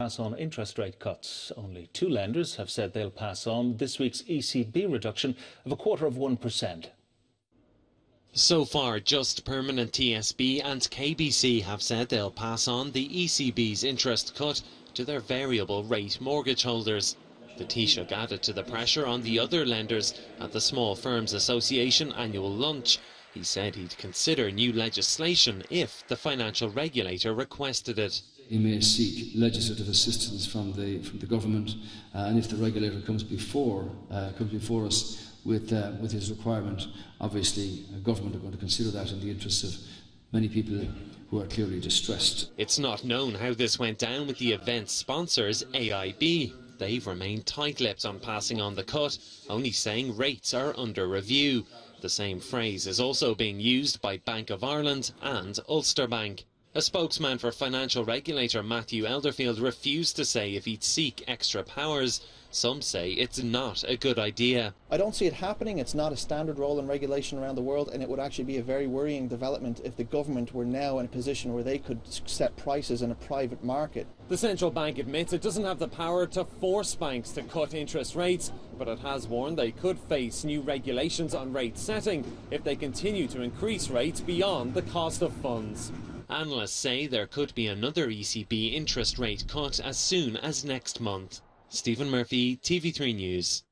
Pass on interest rate cuts. Only two lenders have said they'll pass on this week's ECB reduction of 0.25%. So far, just Permanent TSB and KBC have said they'll pass on the ECB's interest cut to their variable rate mortgage holders. The Taoiseach added to the pressure on the other lenders at the Small Firms Association annual lunch. He said he'd consider new legislation if the financial regulator requested it. He may seek legislative assistance from the government, and if the regulator comes before us with his requirement, obviously government are going to consider that in the interests of many people who are clearly distressed. It's not known how this went down with the event's sponsors, AIB. They've remained tight-lipped on passing on the cut, only saying rates are under review. The same phrase is also being used by Bank of Ireland and Ulster Bank. A spokesman for financial regulator Matthew Elderfield refused to say if he'd seek extra powers. Some say it's not a good idea. I don't see it happening. It's not a standard role in regulation around the world, and it would actually be a very worrying development if the government were now in a position where they could set prices in a private market. The central bank admits it doesn't have the power to force banks to cut interest rates, but it has warned they could face new regulations on rate setting if they continue to increase rates beyond the cost of funds. Analysts say there could be another ECB interest rate cut as soon as next month. Stephen Murphy, TV3 News.